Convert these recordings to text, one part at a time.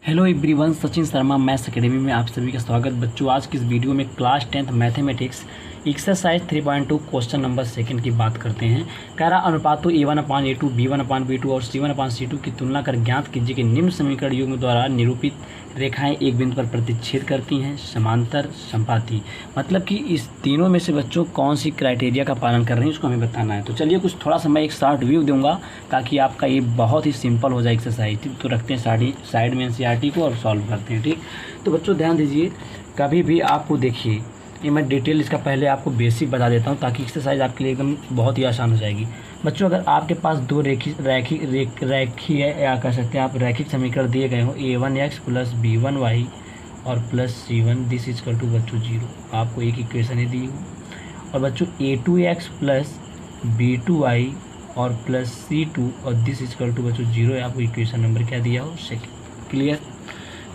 Hello everyone, Sachin Sharma maths academy में आप सभी का स्वागत। बच्चों, आज की इस वीडियो में class 10th mathematics exercise 3.2 question number 2 की बात करते हैं। कह रहा अनुपातों A1/A2, B1/B2 और C1/C2 की तुलना कर ज्ञात कीजिए कि निम्न समीकरण युग्म द्वारा निरूपित रेखाएं एक बिंदु पर प्रतिच्छेद करती हैं, समांतर, संपाती। मतलब कि इस तीनों में से बच्चों कौन सी क्राइटेरिया का पालन कर रही है उसको हमें बताना है। तो चलिए कुछ थोड़ा सा मैं एक शॉर्ट व्यू दूंगा ताकि आपका ये बहुत ही सिंपल हो जाए एक्सरसाइज। तो रखते हैं साइड में एनसीईआरटी को और सॉल्व करते हैं। ठीक, तो बच्चों ध्यान दीजिए, कभी भी आपको देखिए ये मैं डिटेल इसका पहले आपको बेसिक बता देता हूँ ताकि एक्सरसाइज आपके लिए एकदम बहुत ही आसान हो जाएगी। बच्चों, अगर आपके पास दो रेखी है या कह सकते हैं आप रैखिक समीकरण दिए गए हो a1x प्लस b1y और plus c1 this is equal to बच्चों 0, आपको एक इक्वेशन ही दी हो। और बच्चों a2x प्लस b2y और प्लस c2 और दिस इज इक्वल टू बच्चों 0 है, आपको इक्वेशन नंबर क्या दिया हो, सेकेंड। क्लियर।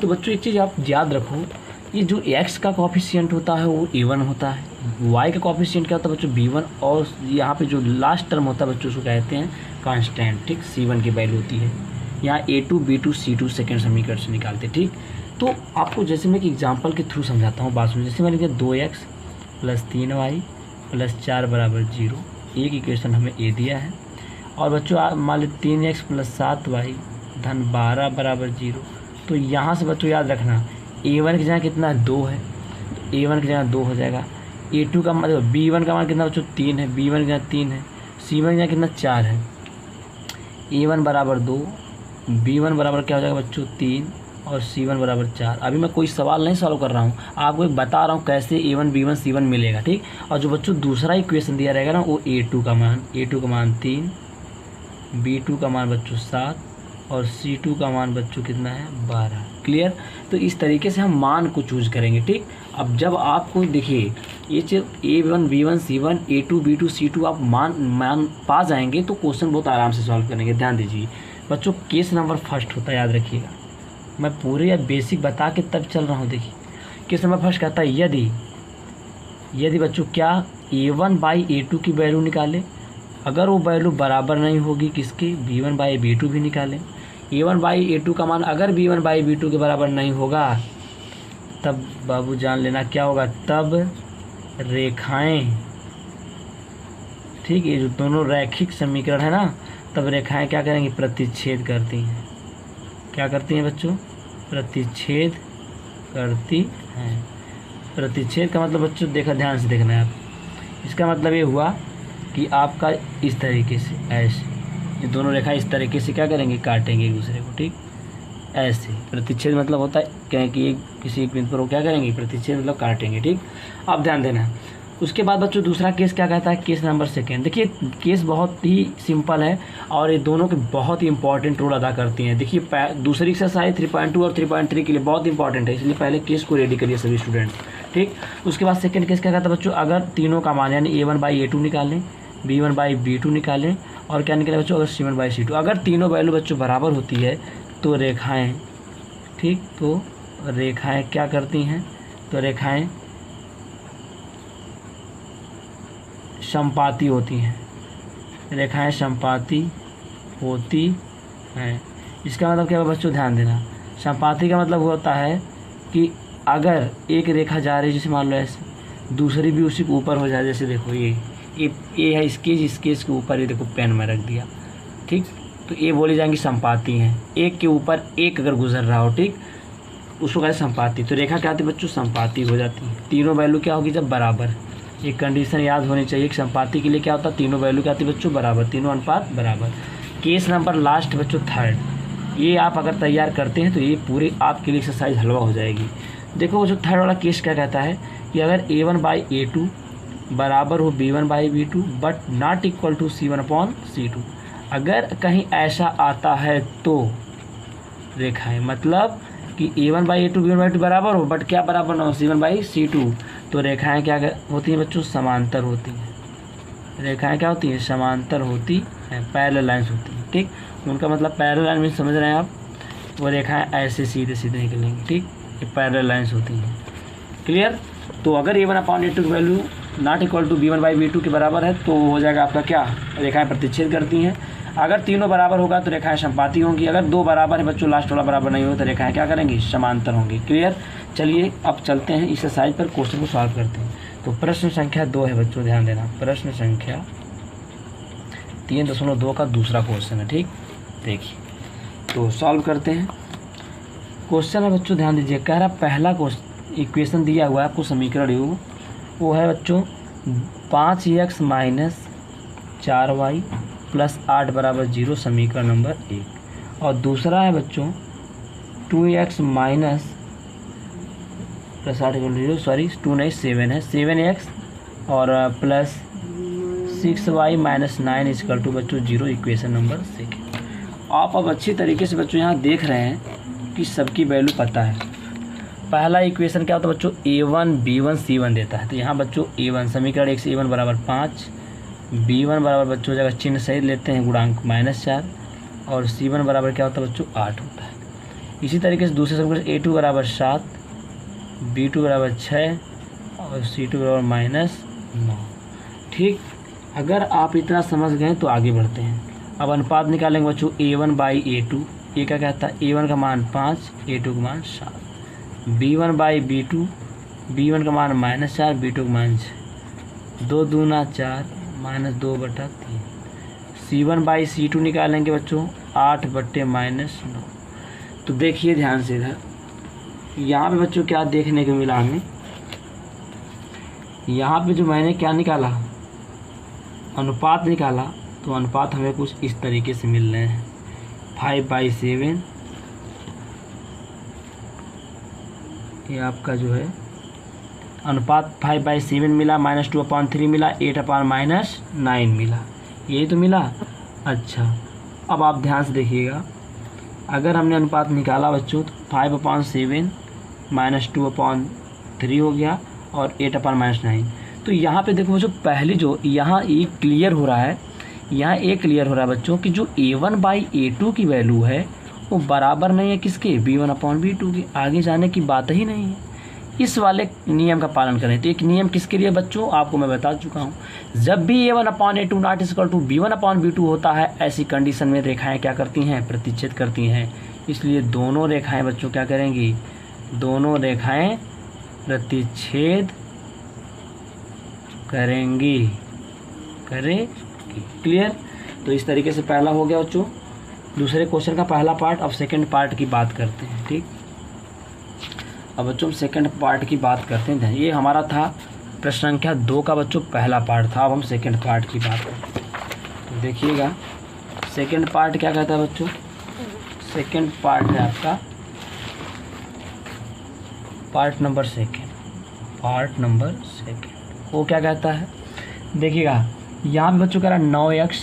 तो बच्चों एक चीज़ आप याद रखो, ये जो x का कोफिशिएंट होता है वो a1 होता है, y का कोफिशिएंट क्या होता है बच्चों b1, और यहाँ पे जो लास्ट टर्म होता है बच्चों उसको कहते हैं कांस्टेंट। ठीक, c1 की वैल्यू होती है। यहाँ a2 b2 c2 सेकेंड समीकरण से निकालते। ठीक, तो आपको जैसे मैं एक एग्जांपल के थ्रू समझाता हूँ बात सुनिए। जैसे मैंने किया 2x प्लस 3y प्लस 4 बराबर 0, एक इक्वेशन हमें a दिया है। और बच्चों मान लीजिए 3x प्लस 7y धन 12 बराबर 0। तो यहाँ से बच्चों याद रखना a1 की जगह कितना 2 है, तो a1 की जगह 2 हो जाएगा। a2 का मतलब b1 का मान कितना बच्चों 3 है, b1 की जगह 3 है, c1 की जगह कितना 4 है। a1 बराबर 2, b1 बराबर क्या हो जाएगा बच्चों 3 और c1 बराबर 4। अभी मैं कोई सवाल नहीं सॉल्व कर रहा हूँ, आपको एक बता रहा हूँ कैसे a1 b1 c1 मिलेगा। ठीक, और जो बच्चों दूसरा इक्वेशन दिया रहेगा ना वो a2 का मान 3, b2 का मान बच्चों 7 और c2 का मान बच्चों कितना है 12। क्लियर। तो इस तरीके से हम मान को चूज करेंगे। ठीक, अब जब आपको देखिए ये a1 b1 c1 a2 b2 c2 आप मान पा जाएंगे तो क्वेश्चन बहुत आराम से सॉल्व करेंगे। ध्यान दीजिए बच्चों, केस नंबर फर्स्ट होता है, याद रखिएगा, मैं पूरे या बेसिक बता के तब चल रहा हूँ। देखिए केस नंबर फर्स्ट कहता है यदि बच्चों क्या a1/a2 की वैल्यू निकाले, अगर वो वैल्यू बराबर नहीं होगी किसके b1/b2 भी निकालें। a1/a2 का मान अगर b1/b2 के बराबर नहीं होगा तब बाबू जान लेना क्या होगा, तब रेखाएं, ठीक है, जो दोनों रैखिक समीकरण है ना, तब रेखाएं क्या करेंगी, प्रतिच्छेद करती हैं। क्या करती हैं बच्चों, प्रतिच्छेद करती हैं। प्रतिच्छेद का मतलब बच्चों देखा, ध्यान से देखना है आप, इसका मतलब ये हुआ कि आपका इस तरीके से ऐसे ये दोनों रेखा इस तरीके से क्या करेंगे, काटेंगे एक दूसरे को। ठीक, ऐसे प्रतिच्छेद मतलब होता है क्या कि किसी एक बिंदु पर वो क्या करेंगे, प्रतिच्छेद मतलब काटेंगे। ठीक, आप ध्यान देना। उसके बाद बच्चों दूसरा केस क्या कहता है, केस नंबर सेकेंड। देखिए केस बहुत ही सिंपल है और ये दोनों के बहुत ही इंपॉर्टेंट रोल अदा करती हैं। देखिए दूसरी एक्सरसाइज 3.2 और 3.3 के लिए बहुत इंपॉर्टेंट है, इसलिए पहले केस को रेडी करिए सभी स्टूडेंट्स। ठीक, उसके बाद सेकेंड केस क्या कहता है बच्चों, अगर तीनों का मान यानी a1/a2 निकालें, b1/b2 निकालें और क्या निकले बच्चों, अगर c1/c2, अगर तीनों वैल्यू बच्चों बराबर होती है तो रेखाएं, ठीक, तो रेखाएं क्या करती हैं, तो रेखाएं संपाती होती हैं। रेखाएं संपाती होती हैं। इसका मतलब क्या है बच्चों, ध्यान देना, संपाती का मतलब होता है कि अगर एक रेखा जा रही है जैसे मान लो ऐसे, दूसरी भी उसी के ऊपर हो जाए। जैसे देखो ये है इस केस के ऊपर, ये देखो पेन में रख दिया। ठीक, तो ये बोली जाएंगी संपाती हैं। एक के ऊपर एक अगर गुजर रहा हो, ठीक, उसको कहते संपाती। तो रेखा क्या आती है बच्चों, संपाती हो जाती है। तीनों वैल्यू क्या होगी, जब बराबर। ये कंडीशन याद होनी चाहिए कि संपाती के लिए क्या होता है, तीनों वैल्यू क्या आती है बच्चों, बराबर, तीनों अनुपात बराबर। केस नंबर लास्ट बच्चों थर्ड, ये आप अगर तैयार करते हैं तो ये पूरी आपके लिए एक्सरसाइज हलवा हो जाएगी। देखो जो थर्ड वाला केस क्या कहता है कि अगर a1/a2 बराबर हो b1/b2 but not equal to c1/c2, अगर कहीं ऐसा आता है तो रेखाएं, मतलब कि a1/a2 b1/b2 बराबर हो बट क्या बराबर ना हो, c1/c2, तो रेखाएं क्या होती हैं बच्चों, समांतर होती हैं। रेखाएं क्या होती हैं, समांतर होती हैं, पैरेलल लाइंस होती हैं। ठीक, उनका मतलब पैरेलल लाइन में समझ रहे हैं आप, वो रेखाएं ऐसे सीधे सीधे निकलेंगी। ठीक, ये पैरेलल लाइंस होती हैं। क्लियर। तो अगर a1/a2 की value not equal to b1/b2 के बराबर है तो हो जाएगा आपका क्या, रेखाएं प्रतिच्छेद करती हैं। अगर तीनों बराबर होगा तो रेखाएं समपाती होंगी, अगर दो बराबर है बच्चों, लास्ट वाला बराबर नहीं हो तो रेखाएं क्या करेंगी, समांतर होंगी। क्लियर। चलिए अब चलते हैं इस एक्सरसाइज पर, क्वेश्चन को सॉल्व करते हैं। तो प्रश्न संख्या 2 है बच्चों, ध्यान देना, प्रश्न संख्या 3.2 का दूसरा क्वेश्चन है। ठीक, देखिए तो सॉल्व करते हैं। क्वेश्चन है बच्चों, ध्यान दीजिए, कह रहा पहला क्वेश्चन इक्वेशन दिया हुआ है आपको, समीकरण यू वो है बच्चों 5x माइनस 4y प्लस 8 बराबर 0, समीकरण नंबर 1। और दूसरा है बच्चों 2x माइनस प्लस 8 0, सॉरी 2 नहीं 7 है, 7x और plus 6y minus 9 equal to बच्चों 0, इक्वेशन नंबर 6। आप अब अच्छी तरीके से बच्चों यहाँ देख रहे हैं कि सबकी वैल्यू पता है। पहला इक्वेशन क्या होता है बच्चों, a1 b1 c1 देता है। तो यहाँ बच्चों a1 समीकरण 1 से a1 बराबर 5, b1 बराबर बच्चों जगह चिन्ह सही लेते हैं गुणांक -4, और c1 बराबर क्या होता है बच्चों 8 होता है। इसी तरीके से दूसरे समीकरण a2 बराबर 7, b2 बराबर 6 और c2 बराबर -9। ठीक, अगर आप इतना समझ गए तो आगे बढ़ते हैं। अब अनुपात निकालेंगे बच्चों a1 बाई a2, ये क्या कहता है, a1 का मान 5, a2 का मान 7, b1 बाई b2, b1 का मान -4, b2 का मान 6, 2 दूना 4 -2/3, c1 बाई c2 निकालेंगे बच्चों 8/-9। तो देखिए ध्यान से इधर, यहाँ पे बच्चों क्या देखने को मिला हमें, यहाँ पे जो मैंने क्या निकाला, अनुपात निकाला, तो अनुपात हमें कुछ इस तरीके से मिल रहे हैं, 5/7, ये आपका जो है अनुपात 5/7 मिला, -2/3 मिला, 8/-9 मिला, यही तो मिला। अच्छा, अब आप ध्यान से देखिएगा, अगर हमने अनुपात निकाला बच्चों तो 5/7 -2/3 हो गया और 8/-9। तो यहाँ पे देखो बच्चों, पहले जो यहाँ ये क्लियर हो रहा है, यहाँ एक क्लियर हो रहा है बच्चों कि जो a1 बाई a2 की वैल्यू है वो बराबर नहीं है किसके, b1/b2 की। आगे जाने की बात ही नहीं है, इस वाले नियम का पालन करें। तो एक नियम किसके लिए बच्चों, आपको मैं बता चुका हूँ, जब भी a1/a2 not equal to b1/b2 होता है, ऐसी कंडीशन में रेखाएं क्या करती हैं, प्रतिच्छेद करती हैं। इसलिए दोनों रेखाएं बच्चों क्या करेंगी, दोनों रेखाएं प्रतिच्छेद करेंगी। क्लियर। तो इस तरीके से पहला हो गया बच्चों दूसरे क्वेश्चन का पहला पार्ट। अब सेकंड पार्ट की बात करते हैं। ठीक, अब बच्चों सेकंड पार्ट की बात करते हैं। ये हमारा था प्रश्न संख्या 2 का बच्चों पहला पार्ट था। अब हम सेकंड पार्ट की बात करते हैं। तो देखिएगा सेकंड पार्ट क्या कहता है बच्चों, सेकंड पार्ट है आपका पार्ट नंबर सेकंड। वो क्या कहता है, देखिएगा यहाँ पे बच्चों कह रहा है 9x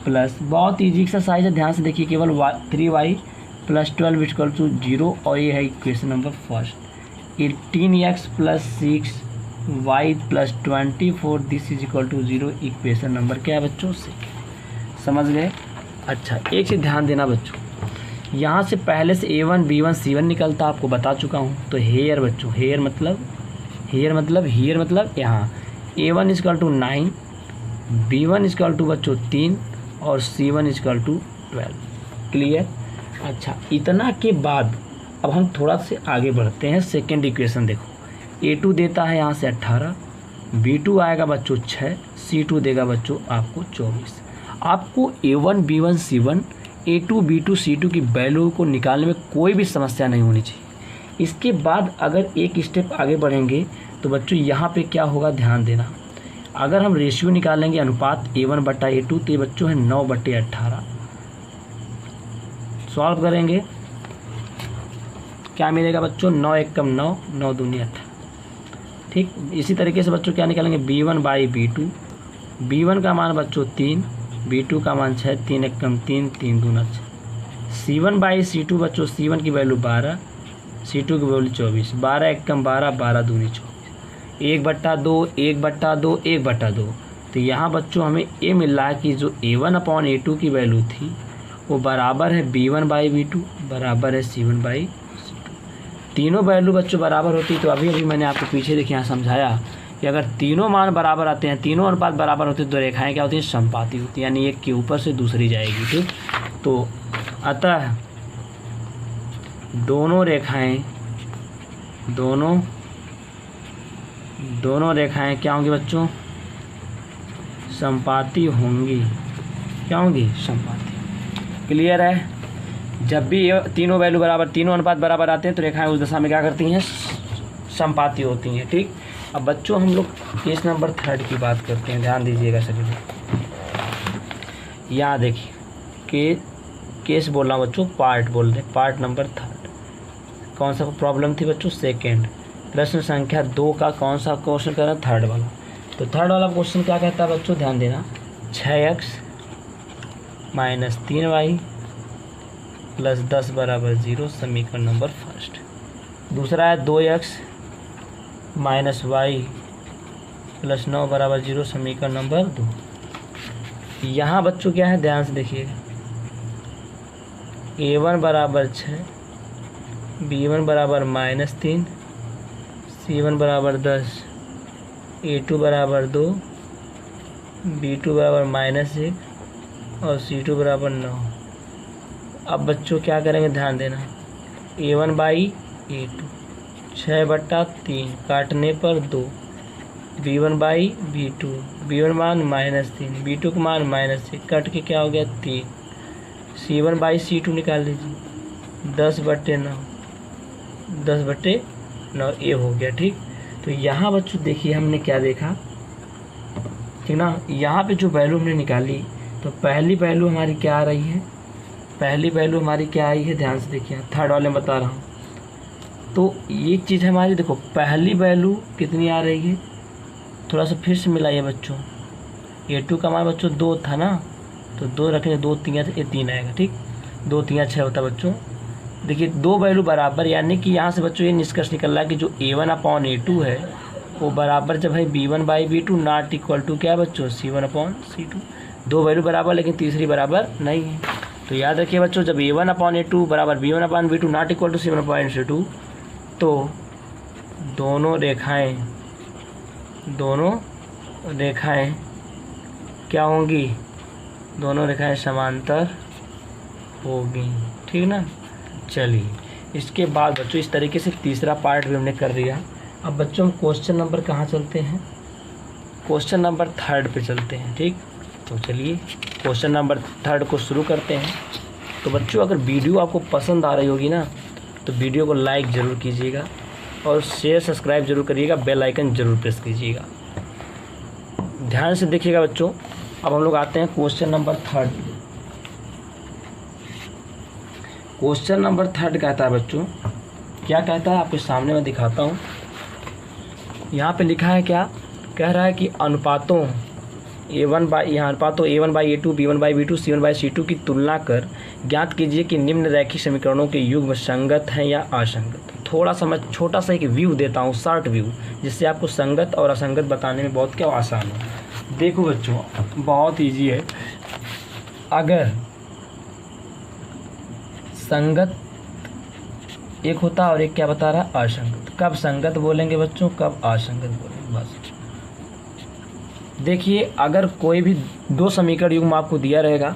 प्लस, बहुत ईजी एक्सरसाइज है, ध्यान से देखिए, केवल 3y प्लस 12 इक्वल टू 0, और ये है equation number first. 18x plus 6y plus 24 this is equal to 0, equation number क्या है बच्चों, सेकंड। समझ गए। अच्छा, एक चीज़ ध्यान देना बच्चों, यहाँ से पहले से a1 b1 c1 निकलता, आपको बता चुका हूँ। तो हेयर बच्चों, हेयर मतलब यहाँ a1 equal to 9, b1 equal to बच्चों 3 और c1 इक्वल टू 12। क्लियर। अच्छा, इतना के बाद अब हम थोड़ा से आगे बढ़ते हैं। सेकेंड इक्वेशन देखो, a2 देता है यहाँ से 18, b2 आएगा बच्चों 6, c2 देगा बच्चों आपको 24। आपको a1 b1 c1 a2 b2 c2 की वैल्यू को निकालने में कोई भी समस्या नहीं होनी चाहिए। इसके बाद अगर एक स्टेप आगे बढ़ेंगे तो बच्चों यहाँ पे क्या होगा, ध्यान देना। अगर हम रेशियो निकालेंगे अनुपात a1/a2 तो ये बच्चों है 9/18। सॉल्व करेंगे क्या मिलेगा बच्चों, 9 एकम 9, 9 दूनी 18। ठीक, इसी तरीके से बच्चों क्या निकालेंगे, b1/b2, b1 का मान बच्चों 3, b2 का मान 6, 3 एकम 3, 3 दूना 6। c1/c2 बच्चों, c1 की वैल्यू 12, c2 की वैल्यू 24, 12 एकम 12, 12 दूनी 24, 1/2, 1/2, 1/2। तो यहाँ बच्चों हमें ये मिल रहा है कि जो a1/a2 की वैल्यू थी वो बराबर है b1/b2 बराबर है c1/c2। तीनों वैल्यू बच्चों बराबर होती, तो अभी मैंने आपको पीछे देखिए यहाँ समझाया कि अगर तीनों मान बराबर आते हैं, तीनों अनुपात बराबर होते हैं तो रेखाएं क्या होती हैं, समपाती होती हैं, यानी एक के ऊपर से दूसरी जाएगी। ठीक, तो अतः दोनों रेखाएं क्या होंगी बच्चों, समपाती होंगी। क्या होंगी, समपाती। क्लियर है। जब भी ये तीनों वैल्यू बराबर, तीनों अनुपात बराबर आते हैं तो रेखाएं उस दशा में क्या करती हैं, समपाती होती हैं। ठीक, अब बच्चों हम लोग केस नंबर 3 की बात करते हैं, ध्यान दीजिएगा सभी लोग। यहाँ देखिए केस बोल रहा हूँ बच्चों, पार्ट बोल रहे, पार्ट नंबर 3। कौन सा प्रॉब्लम थी बच्चों, सेकेंड। प्रश्न संख्या 2 का कौन सा क्वेश्चन कर रहा है, 3rd वाला। तो 3rd वाला क्वेश्चन क्या कहता है बच्चों, ध्यान देना। 6x - 3y + 10 = 0 समीकरण नंबर 1। दूसरा है 2x - y + 9 = 0 समीकरण नंबर 2। यहाँ बच्चों क्या है, ध्यान से देखिएगा। a1 = 6, b1 = -3, c1 = 10, a2 = 2, b2 = -1 और c2 = 9। अब बच्चों क्या करेंगे, ध्यान देना। a1/a2 6/3 काटने पर 2, b1/b2, b1 मान -3, b2 का मान -1, कट के क्या हो गया 3, c1/c2 निकाल लीजिए 10/9, 10/9 ये हो गया। ठीक, तो यहाँ बच्चों देखिए हमने क्या देखा, ठीक ना। यहाँ पे जो वैल्यू हमने निकाली, तो पहली वैल्यू हमारी क्या आ रही है, पहली वैल्यू हमारी क्या आई है, ध्यान से देखिए, 3rd वाले में बता रहा हूँ। तो ये चीज़ हमारी देखो, पहली वैल्यू कितनी आ रही है, थोड़ा सा फिर से मिलाइए बच्चों। a2 का मान बच्चों 2 था ना, तो 2 रखेंगे, 2 3 ये 3 आएगा। ठीक, 2 3 6 होता है बच्चों। देखिए 2 वैल्यू बराबर, यानी कि यहाँ से बच्चों ये निष्कर्ष निकल रहा है कि जो a1/a2 है वो बराबर जब है b1/b2 नॉट इक्वल टू क्या है बच्चों, c1/c2। 2 वैल्यू बराबर लेकिन तीसरी बराबर नहीं है। तो याद रखिए बच्चों, जब a1/a2 बराबर b1/b2 not equal to c1/c2, तो दोनों रेखाएं क्या होंगी, दोनों रेखाएं समांतर होगी। ठीक ना। चलिए इसके बाद बच्चों इस तरीके से तीसरा पार्ट भी हमने कर दिया। अब बच्चों हम क्वेश्चन नंबर कहाँ चलते हैं, क्वेश्चन नंबर 3rd पे चलते हैं। ठीक, तो चलिए क्वेश्चन नंबर 3rd को शुरू करते हैं। तो बच्चों अगर वीडियो आपको पसंद आ रही होगी ना, तो वीडियो को लाइक ज़रूर कीजिएगा और शेयर सब्सक्राइब जरूर करिएगा, बेल आइकन जरूर प्रेस कीजिएगा। ध्यान से देखिएगा बच्चों। अब हम लोग आते हैं question number 3rd। Question number 3rd कहता है बच्चों, क्या कहता है आपके सामने मैं दिखाता हूँ। यहाँ पे लिखा है क्या, कह रहा है कि अनुपातों a1/a2, b1/b2, c1/c2 की तुलना कर ज्ञात कीजिए कि निम्न रैखिक समीकरणों के युग्म संगत हैं या असंगत। थोड़ा सा मैं छोटा सा एक व्यू देता हूँ, शॉर्ट व्यू, जिससे आपको संगत और असंगत बताने में बहुत क्या आसान हो। देखो बच्चों बहुत ईजी है। अगर संगत एक होता और एक क्या बता रहा है, असंगत। कब संगत बोलेंगे बच्चों, कब असंगत बोलेंगे, बस। देखिए अगर कोई भी 2 समीकरण युग्म आपको दिया रहेगा,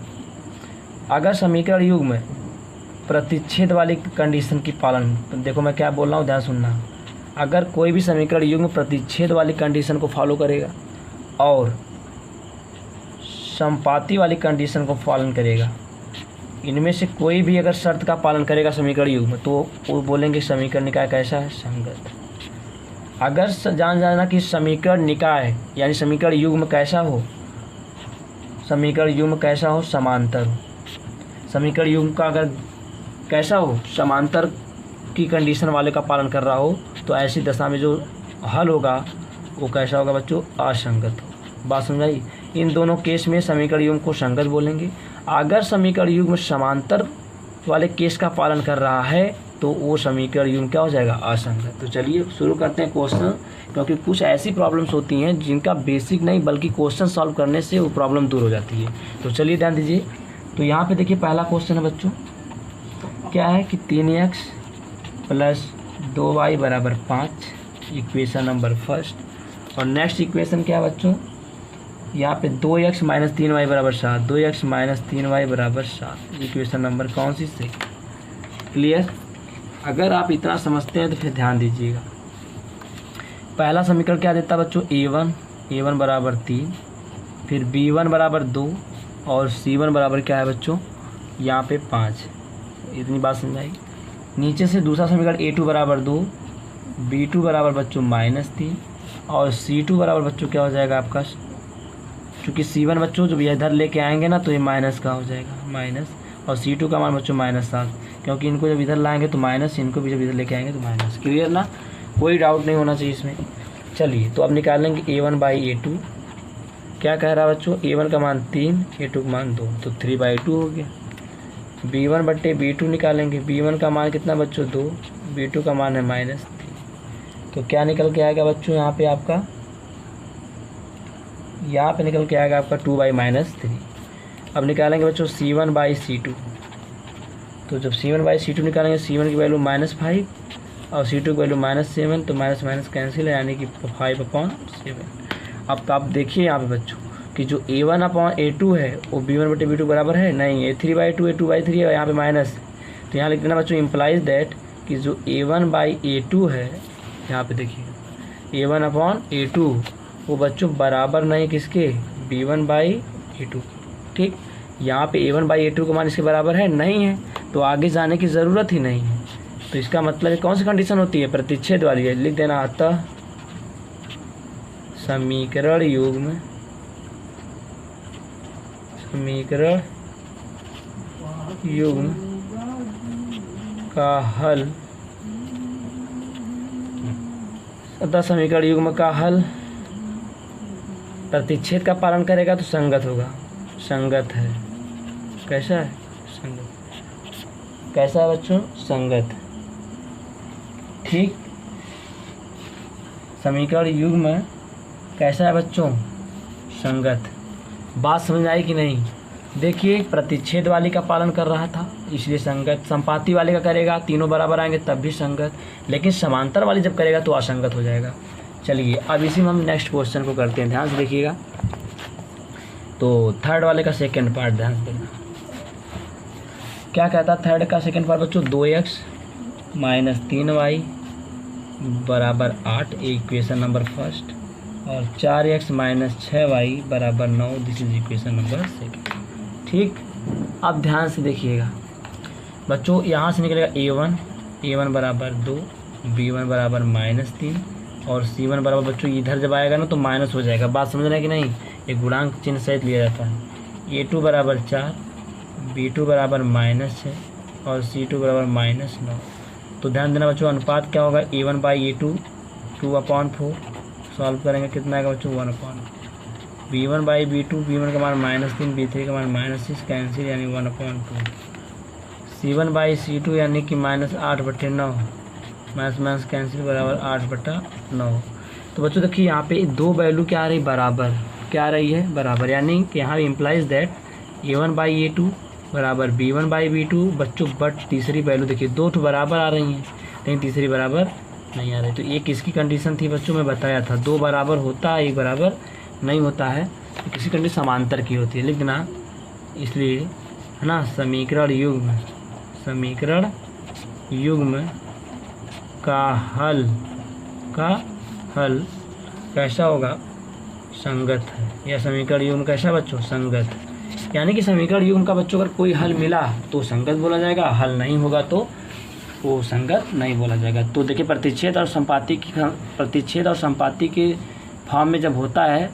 अगर समीकरण युग्म में प्रतिच्छेद वाली कंडीशन की पालन, देखो मैं क्या बोल रहा हूँ, ध्यान सुनना। अगर कोई भी समीकरण युग्म प्रतिच्छेद वाली कंडीशन को फॉलो करेगा और समपाती वाली कंडीशन को पालन करेगा, इनमें से कोई भी अगर शर्त का पालन करेगा समीकरण युग्म, तो वो बोलेंगे समीकरण निकाय कैसा है, संगत। अगर जानना कि समीकरण निकाय यानी समीकरण युग्म कैसा हो, समीकरण युग्म कैसा हो, समांतर हो। समीकरण युग्म का अगर कैसा हो, समांतर की कंडीशन वाले का पालन कर रहा हो, तो ऐसी दशा में जो हल होगा वो कैसा होगा बच्चों, असंगत हो। बात समझाई। इन दोनों केस में समीकरण युग्म को संगत बोलेंगे। अगर समीकरण युग्म समांतर वाले केस का पालन कर रहा है तो वो समीकरण युग्म क्या हो जाएगा, असंगत। तो चलिए शुरू करते हैं क्वेश्चन, क्योंकि कुछ ऐसी प्रॉब्लम्स होती हैं जिनका बेसिक नहीं बल्कि क्वेश्चन सॉल्व करने से वो प्रॉब्लम दूर हो जाती है। तो चलिए ध्यान दीजिए। तो यहाँ पे देखिए पहला क्वेश्चन है बच्चों, क्या है कि 3x + 2y = 5, इक्वेशन नंबर 1। और नेक्स्ट इक्वेशन क्या है बच्चों, यहाँ पे 2x माइनस 3y बराबर 7, 2x माइनस 3y बराबर 7, इक्वेशन नंबर कौन सी से। क्लियर। अगर आप इतना समझते हैं तो फिर ध्यान दीजिएगा। पहला समीकरण क्या देता है बच्चों, a1 बराबर 3, फिर b1 बराबर 2 और c1 बराबर क्या है बच्चों, यहाँ पे 5। इतनी बात समझाई। नीचे से दूसरा समीकरण a2 बराबर 2, b2 बराबर बच्चों -3 और c2 बराबर बच्चों क्या हो जाएगा आपका, चूँकि c1 बच्चों जब इधर लेके आएंगे ना तो ये माइनस का हो जाएगा, माइनस, और c2 का मान बच्चों -7, क्योंकि इनको जब इधर लाएंगे तो माइनस, इनको भी जब इधर लेके आएंगे तो माइनस। क्लियर ना, कोई डाउट नहीं होना चाहिए इसमें। चलिए तो अब निकाल लेंगे a1/a2। क्या कह रहा है बच्चों, a1 का मान 3, a2 का मान 2, तो 3/2 हो गया। b1/b2 निकालेंगे, b1 का मान कितना बच्चों 2, b2 का मान है -3, तो क्या निकल के आएगा बच्चों, यहाँ पे निकल के आएगा आपका 2/-3। अब निकालेंगे बच्चों c1/c2, तो जब c1/c2 निकालेंगे, c1 की वैल्यू -5 और c2 की वैल्यू -7, तो माइनस माइनस कैंसिल है, यानी कि 5/7। अब तो आप देखिए यहाँ पे बच्चों कि जो a1/a2 है वो b1/b2 बराबर है नहीं, a3/2 a2/3 है, यहाँ पे माइनस, तो यहाँ लिख देना बच्चों इम्प्लाइज दैट कि जो a1/a2 है, यहाँ पे देखिए a1/a2 वो बच्चों बराबर नहीं किसके, b1/a2। ठीक, यहाँ पे a1/a2 का मान इसके बराबर है नहीं है, तो आगे जाने की ज़रूरत ही नहीं है। तो इसका मतलब कौन सी कंडीशन होती है, प्रतिच्छेद वाली है। लिख देना, अतः समीकरण युग्म का हल, अतः समीकरण युग्म का हल प्रतिच्छेद का पालन करेगा तो संगत होगा, संगत है। कैसा है, संगत। कैसा है बच्चों, संगत। ठीक, समीकरण युग्म कैसा है बच्चों, संगत। बात समझ आई कि नहीं। देखिए प्रतिच्छेद वाली का पालन कर रहा था इसलिए संगत, संपाती वाले का करेगा तीनों बराबर आएंगे तब भी संगत, लेकिन समांतर वाली जब करेगा तो असंगत हो जाएगा। चलिए अब इसी में हम नेक्स्ट क्वेश्चन को करते हैं, ध्यान से देखिएगा। तो थर्ड वाले का सेकंड पार्ट ध्यान से देखना, क्या कहता है थर्ड का सेकंड पार्ट बच्चों, 2x माइनस 3y बराबर 8, इक्वेशन नंबर फर्स्ट, और 4x माइनस 6y बराबर 9, this is equation number second. ठीक, अब ध्यान से देखिएगा बच्चों, यहाँ से निकलेगा a1 बराबर 2, b1 बराबर -3 और c1 बराबर बच्चों इधर जब आएगा ना तो माइनस हो जाएगा। बात समझ रहे हैं कि नहीं, एक गुणांक चिन्ह सहित लिया जाता है। a2 बराबर 4, b2 बराबर -6 और c2 बराबर -9। तो ध्यान देना बच्चों, अनुपात क्या होगा, a1/a2 2/4, सॉल्व करेंगे कितना आएगा बच्चों 1/, b1/b2, b1 का मान -3, b3 का मान -6, कैंसिल यानी 1/2, c1/c2 यानी कि -8/9, माइनस कैंसिल बराबर 8/9। तो बच्चों देखिए यहाँ पे दो वैल्यू क्या आ रही, बराबर, क्या आ रही है, बराबर, यानी कि यहाँ इम्प्लाइज दैट a1/a2 बराबर b1/b2 बच्चों, बट तीसरी वैल्यू देखिए दो तो बराबर आ रही हैं लेकिन तीसरी बराबर नहीं आ रही। तो एक किसकी कंडीशन थी बच्चों, मैं बताया था, दो बराबर होता है एक बराबर नहीं होता है, तो किसी कंडीशन समांतर की होती है, लिखना इसलिए है ना। समीकरण युग्म का हल कैसा होगा, संगत है। यह समीकरण युग्म कैसा बच्चों, संगत, यानी कि समीकरण युग्म का बच्चों अगर कोई हल मिला तो संगत बोला जाएगा, हल नहीं होगा तो वो संगत नहीं बोला जाएगा। तो देखिए प्रतिच्छेद और संपाती के फॉर्म में जब होता है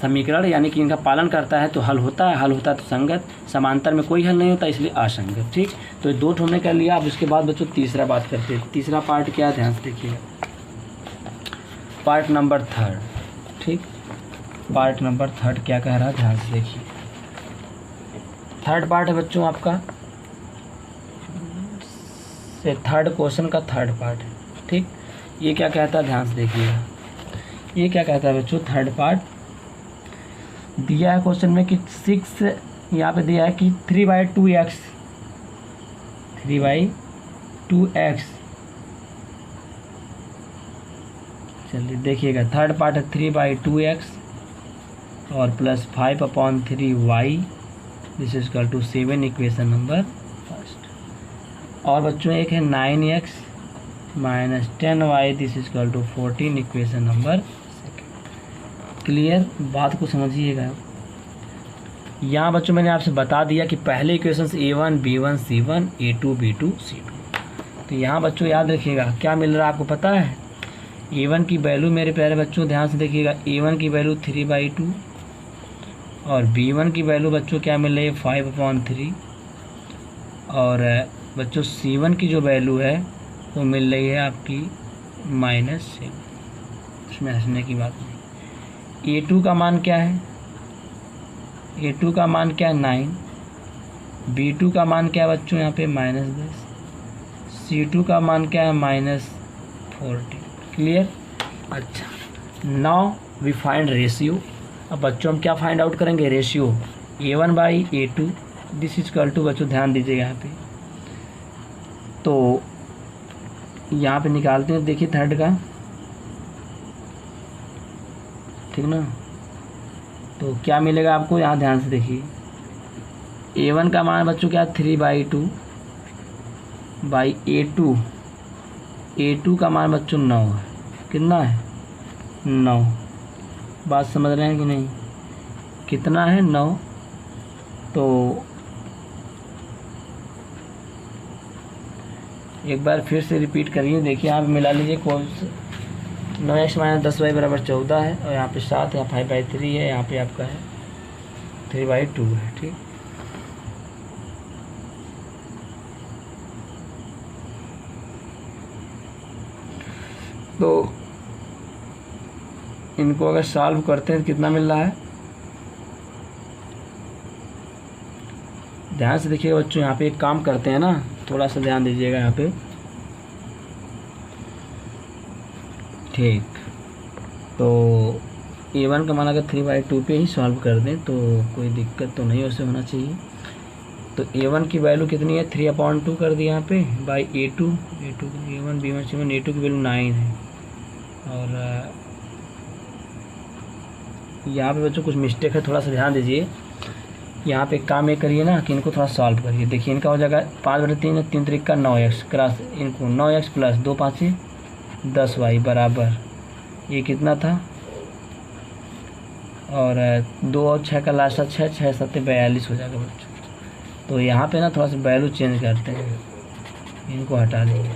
समीकरण, यानी कि इनका पालन करता है तो हल होता है तो संगत, समांतर में कोई हल नहीं होता इसलिए असंगत। ठीक, तो दो हमने कर लिया। अब इसके बाद बच्चों तीसरा बात करते हैं। तीसरा पार्ट क्या है, ध्यान से देखिएगा, पार्ट नंबर थर्ड। ठीक, पार्ट नंबर थर्ड क्या कह रहा है, ध्यान से देखिए। थर्ड पार्ट है बच्चों आपका से थर्ड क्वेश्चन का थर्ड पार्ट है। ठीक, ये क्या कहता है, ध्यान से देखिएगा। ये क्या कहता है बच्चों, थर्ड पार्ट दिया है क्वेश्चन में कि 6, यहाँ पे दिया है कि 3/2x चलिए देखिएगा, थर्ड पार्ट है 3/2x और plus 5/3y, this is equal to 7, equation number first. और बच्चों एक है 9x minus 10y, this is equal to 14, equation number second. Clear? बात को समझिएगा। यहाँ बच्चों मैंने आपसे बता दिया कि पहले equations a1 b1 c1 a2 b2 c2। तो यहाँ बच्चों याद रखिएगा क्या मिल रहा है आपको पता है। a1 की वैल्यू मेरे प्यारे बच्चों ध्यान से देखिएगा, a1 की वैल्यू 3/2 और b1 की वैल्यू बच्चों क्या मिल रही है 5/3 और बच्चों c1 की जो वैल्यू है वो मिल रही है आपकी -7। उसमें हंसने की बात नहीं। a2 का मान क्या है, a2 का मान क्या है 9, b2 का मान क्या है बच्चों यहाँ पे -10, c2 का मान क्या है -14। क्लियर? अच्छा, नाउ वी फाइंड रेशियो। अब बच्चों हम क्या फाइंड आउट करेंगे, ratio a1/a2, this is equal to बच्चों ध्यान दीजिएगा यहाँ पे, तो यहाँ पे निकालते हैं, देखिए थर्ड का, ठीक ना। तो क्या मिलेगा आपको, यहाँ ध्यान से देखिए, a1 का मान बच्चों क्या 3/2/a2, a2 का मान बच्चों 9 है। कितना है 9, बात समझ रहे हैं कि नहीं, कितना है 9। तो एक बार फिर से रिपीट करिए, देखिए यहाँ पे मिला लीजिए, कौन 9x - 10y बराबर 14 है और यहाँ पे 7 है, 5/3 है, यहाँ पे आपका है 3/2 है। ठीक, तो इनको अगर सॉल्व करते हैं तो कितना मिल रहा है, ध्यान से देखिएगा बच्चों। यहाँ पे एक काम करते हैं ना, थोड़ा सा ध्यान दीजिएगा यहाँ पे। ठीक, तो a1 का मान अगर 3/2 पे ही सॉल्व कर दें तो कोई दिक्कत तो नहीं वैसे होना चाहिए। तो a1 की वैल्यू कितनी है 3/2 कर दी यहाँ पे by a2 a1 b1 c1, a2 की वैल्यू 9 है। और यहाँ पे बच्चों कुछ मिस्टेक है, थोड़ा सा ध्यान दीजिए। यहाँ पे काम ये करिए ना कि इनको थोड़ा सॉल्व करिए। देखिए इनका हो जाएगा 5/3 3 3 का 9x क्रॉस इनको 9x प्लस 2 5 10y बराबर ये कितना था, और 2 और 6 का लास्ट 6 6 7 42 हो जाएगा बच्चों। तो यहाँ पे ना थोड़ा सा वैल्यू चेंज करते हैं, इनको हटा देंगे।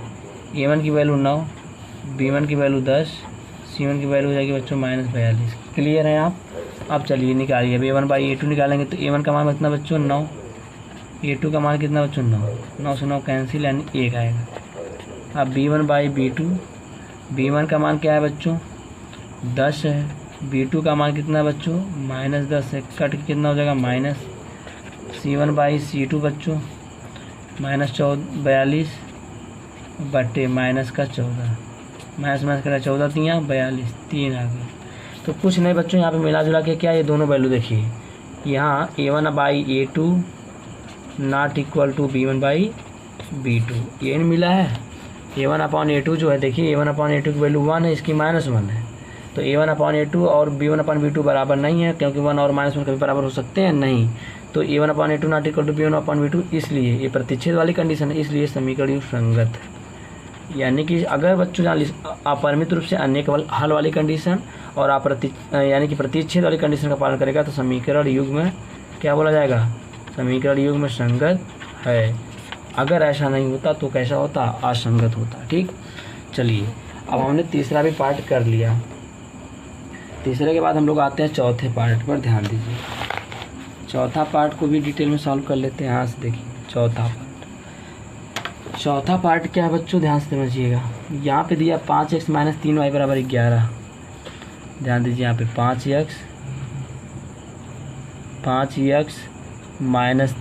a1 की वैल्यू 9, b1 की वैल्यू 10, c1 की वैल्यू हो जाएगी बच्चों -42। क्लियर है आप? अब चलिए निकालिए, a1/a2 निकालेंगे तो a1 का मान कितना बच्चों 9, a2 का मान कितना बच्चों 9, 9 से 9 कैंसिल यानी 1 आएगा। अब b1/b2, b1 का मान क्या है बच्चों 10 है, b2 का मान कितना है बच्चों -10 है, कट के कितना हो जाएगा माइनस, c1/c2 बच्चों -42 बटे -14, माइनस करा 14 3 42 3 आ गया। तो कुछ नहीं बच्चों, यहाँ पे मिला जुला के क्या ये दोनों वैल्यू देखिए, यहाँ a1/a2 not equal to b1/b2 ये मिला है। a1/a2 जो है देखिए a1/a2 की वैल्यू 1 है, इसकी -1 है। तो a1/a2 और b1/b2 बराबर नहीं है, क्योंकि 1 और -1 कभी बराबर हो सकते हैं नहीं। तो a1/a2 not equal to b1/b2, इसलिए ये प्रतिच्छेद वाली कंडीशन है, इसलिए समीकरण युक्त संगत है। यानी कि अगर बच्चों अपरिमित रूप से अन्य केवल हल वाली कंडीशन और यानी कि प्रतिच्छेद वाली कंडीशन का पालन करेगा तो समीकरण युग्म में क्या बोला जाएगा, समीकरण युग्म में संगत है। अगर ऐसा नहीं होता तो कैसा होता, असंगत होता। ठीक, चलिए अब हमने तीसरा भी पार्ट कर लिया। तीसरे के बाद हम लोग आते हैं चौथे पार्ट पर, ध्यान दीजिए। चौथा पार्ट को भी डिटेल में सॉल्व कर लेते हैं। यहाँ से देखिए चौथा पार्ट क्या है बच्चों, ध्यान से समझिएगा। यहाँ पे दिया 5x - 3y बराबर 11। ध्यान दीजिए यहाँ पे 5x -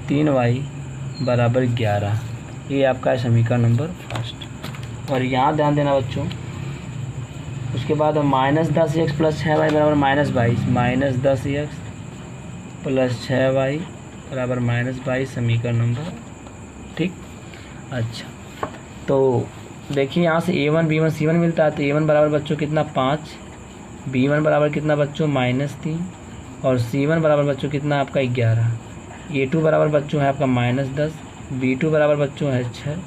3y बराबर 11, ये आपका है समीकरण नंबर फर्स्ट। और यहाँ ध्यान देना बच्चों, उसके बाद -10x प्लस 6y बराबर -22, -10x प्लस 6y बराबर -22 समीकरण नंबर। ठीक, अच्छा तो देखिए यहाँ से A1 B1 C1 मिलता है, तो A1 बराबर बच्चों कितना 5, B1 बराबर कितना बच्चों -3 और C1 बराबर बच्चों कितना आपका 11, A2 बराबर बच्चों है आपका -10, B2 बराबर बच्चों है 6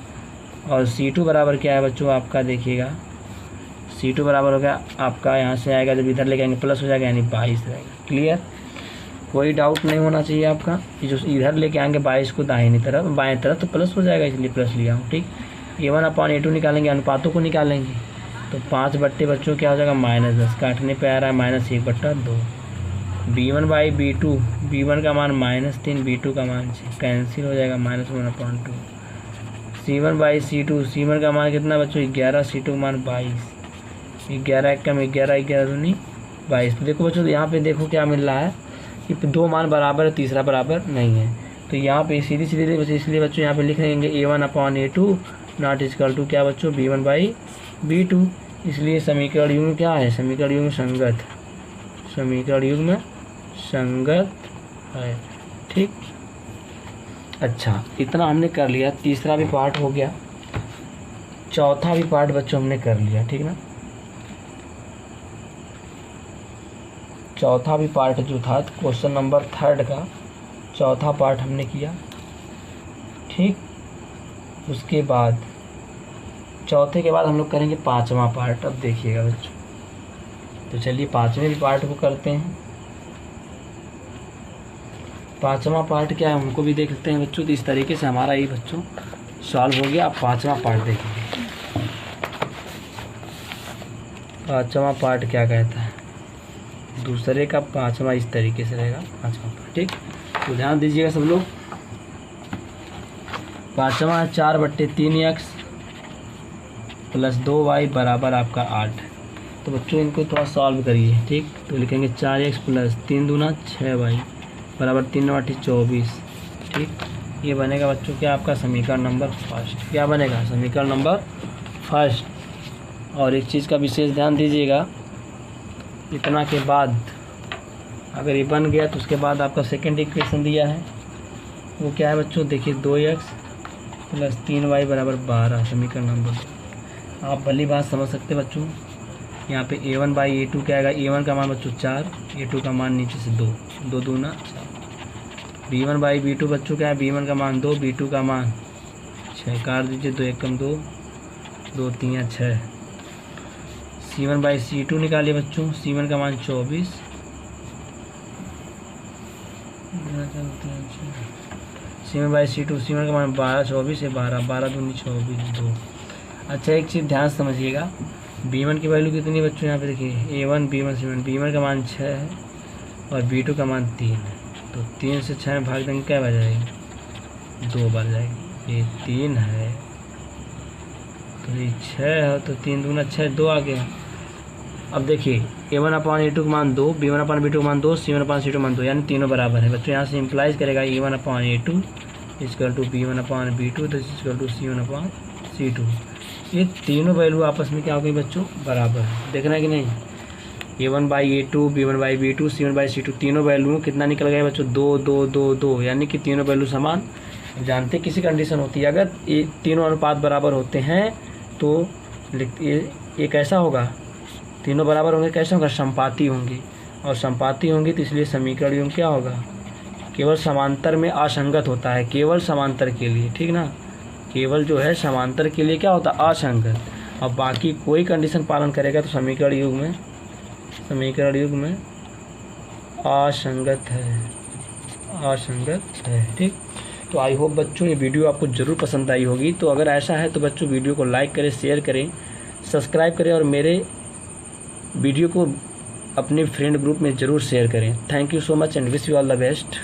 और C2 बराबर क्या है बच्चों आपका, देखिएगा C2 बराबर हो गया आपका, यहाँ से आएगा जब इधर लेके आएंगे प्लस हो जाएगा, यानी 22 रहेगा। क्लियर, कोई डाउट नहीं होना चाहिए आपका। ये जो इधर लेके आएंगे 22 को दाहिनी तरफ, बाएं तरफ, तो प्लस हो जाएगा, इसलिए प्लस लिया हूँ। ठीक, A1/A2 निकालेंगे, अनुपातों को निकालेंगे, तो 5 बट्टे बच्चों क्या हो जाएगा -10, काटने पे आ रहा है -1/2। B1/B2, B1 का मान -3, B2 का मान 6, कैंसिल हो जाएगा -1/2। C1/C2, C1 का मान कितना बच्चों 11, C2 का मान 22, 11 कम 11, 11 दूनी 22। तो देखो बच्चों यहाँ पे देखो क्या मिल रहा है कि 2 मान बराबर है, तीसरा बराबर नहीं है, तो यहाँ पे सीधी बच्चों, इसलिए बच्चों यहाँ पे लिख लेंगे A1/A2 नॉट इक्वल टू क्या बच्चों B1/B2। इसलिए समीकरण युग्म क्या है, समीकरण युग्म संगत, समीकरण युग्म संगत है। ठीक, अच्छा इतना हमने कर लिया, तीसरा भी पार्ट हो गया, चौथा भी पार्ट बच्चों हमने कर लिया। ठीक ना, चौथा भी पार्ट जो था क्वेश्चन नंबर 3 का चौथा पार्ट हमने किया। ठीक, उसके बाद चौथे के बाद हम लोग करेंगे 5वां पार्ट। अब देखिएगा बच्चों, तो चलिए 5वें भी पार्ट को करते हैं। 5वां पार्ट क्या है उनको भी देख लेते हैं बच्चों। तो इस तरीके से हमारा ये बच्चों सॉल्व हो गया। अब 5वां पार्ट देखेंगे। 5वां पार्ट क्या कहता है, दूसरे का 5वां इस तरीके से रहेगा 5वां पार्ट। ठीक, तो ध्यान दीजिएगा सब लोग। 5वां 4/3x + 2y बराबर आपका 8। तो बच्चों इनको थोड़ा सॉल्व करिए। ठीक, तो लिखेंगे 4x + 3 दूना 6y बराबर 3/8 24। ठीक, ये बनेगा बच्चों क्या आपका समीकरण नंबर फर्स्ट। क्या बनेगा, समीकरण नंबर फर्स्ट। और एक चीज़ का विशेष ध्यान दीजिएगा, इतना के बाद अगर ये बन गया तो उसके बाद आपका सेकंड इक्वेशन दिया है, वो क्या है बच्चों, देखिए 2x + 3y बराबर 12, समीकरण नंबर 2। आप भली बात समझ सकते बच्चों। यहाँ पे A1/A2 क्या आएगा, A1 का मान बच्चों 4, A2 का मान नीचे से 2, 2 दूना 4। B1/B2 बच्चों क्या है, B1 का मान 2, B2 का मान 6, काट दीजिए, 2 1 कम 2, 2 3 6। C1/C2 निकालिए बच्चों, C1 का मान 24, C1/C2, C1 का मान 12, 24 है 12, 12 दूनी 24, 2। अच्छा एक चीज़ ध्यान समझिएगा, B1 की वैल्यू कितनी बच्चों, यहाँ पे देखिए A1 B1 C1, B1 का मान 6 है और B2 का मान 3 है, तो 3 से 6 भाग देंगे क्या बच जाएगी, 2 बच जाएगी। ये 3 है तो ये 6 है, तो 3 दूना 6, 2 आ गया। अब देखिए A1/A2 का मान 2, B1/B2 का मान 2, C1/C2 का मान 2, यानी तीनों बराबर है बच्चों। यहाँ से इम्प्लाइज करेगा A1/A2 = B1/B2 = C1/C2। ये तीनों वैल्यू आपस में क्या हो गई बच्चों, बराबर है। देखना है कि नहीं, A1/A2 B1/B2 C1/C2 तीनों वैल्यू कितना निकल गया बच्चों, 2 2 2 2, यानी कि तीनों वैल्यू समान। जानते किसी कंडीशन होती है, अगर ये तीनों अनुपात बराबर होते हैं तो ये कैसा होगा, तीनों बराबर होंगे, कैसे होगा, समपाती होंगी, और समपाती होंगी तो इसलिए समीकरण युग्म क्या होगा, केवल समांतर में असंगत होता है, केवल समांतर के लिए। ठीक ना, केवल जो है समांतर के लिए क्या होता है, असंगत। अब बाकी कोई कंडीशन पालन करेगा तो समीकरण युग्म में असंगत है, असंगत है। ठीक, तो आई होप बच्चों ये वीडियो आपको ज़रूर पसंद आई होगी। तो अगर ऐसा है तो बच्चों वीडियो को लाइक करें, शेयर करें, सब्सक्राइब करें और मेरे वीडियो को अपने फ्रेंड ग्रुप में ज़रूर शेयर करें। Thank you so much and wish you all the best.